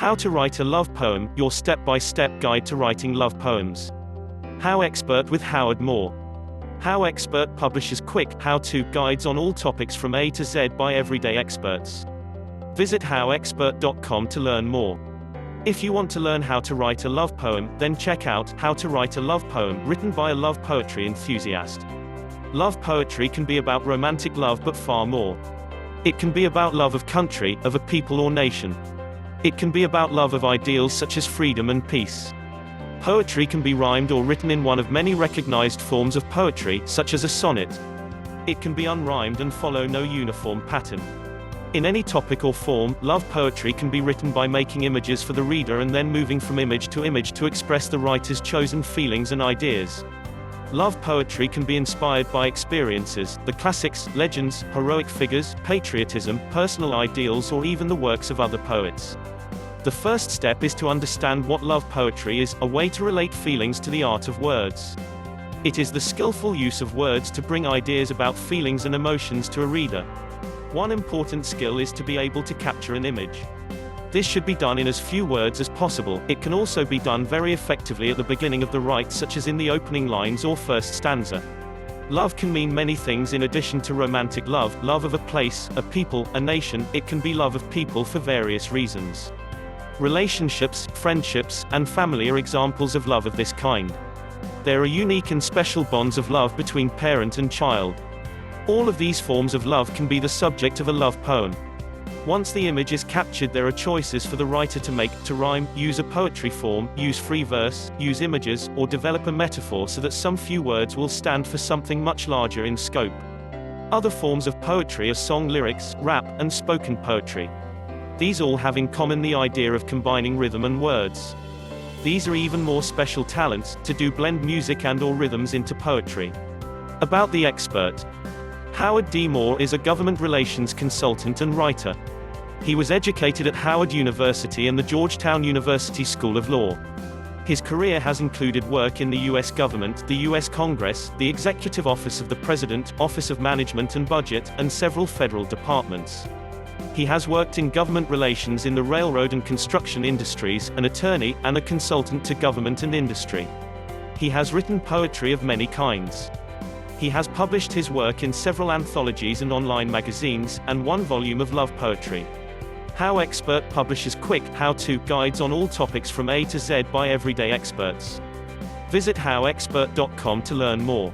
How to Write a Love Poem, Your Step-by-Step Guide to Writing Love Poems. HowExpert with Howard Moore. HowExpert publishes quick, how-to guides on all topics from A to Z by everyday experts. Visit HowExpert.com to learn more. If you want to learn how to write a love poem, then check out How to Write a Love Poem, written by a love poetry enthusiast. Love poetry can be about romantic love, but far more. It can be about love of country, of a people or nation. It can be about love of ideals such as freedom and peace. Poetry can be rhymed or written in one of many recognized forms of poetry, such as a sonnet. It can be unrhymed and follow no uniform pattern. In any topic or form, love poetry can be written by making images for the reader and then moving from image to express the writer's chosen feelings and ideas. Love poetry can be inspired by experiences, the classics, legends, heroic figures, patriotism, personal ideals, or even the works of other poets. The first step is to understand what love poetry is, a way to relate feelings to the art of words. It is the skillful use of words to bring ideas about feelings and emotions to a reader. One important skill is to be able to capture an image. This should be done in as few words as possible. It can also be done very effectively at the beginning of the write, such as in the opening lines or first stanza. Love can mean many things in addition to romantic love, love of a place, a people, a nation. It can be love of people for various reasons. Relationships, friendships, and family are examples of love of this kind. There are unique and special bonds of love between parent and child. All of these forms of love can be the subject of a love poem. Once the image is captured, there are choices for the writer to make: to rhyme, use a poetry form, use free verse, use images, or develop a metaphor so that some few words will stand for something much larger in scope. Other forms of poetry are song lyrics, rap, and spoken poetry. These all have in common the idea of combining rhythm and words. These are even more special talents, to do blend music and/or rhythms into poetry. About the expert. Howard D. Moore is a government relations consultant and writer. He was educated at Howard University and the Georgetown University School of Law. His career has included work in the U.S. government, the U.S. Congress, the Executive Office of the President, Office of Management and Budget, and several federal departments. He has worked in government relations in the railroad and construction industries, an attorney, and a consultant to government and industry. He has written poetry of many kinds. He has published his work in several anthologies and online magazines, and one volume of love poetry. HowExpert publishes quick, how-to guides on all topics from A to Z by everyday experts. Visit HowExpert.com to learn more.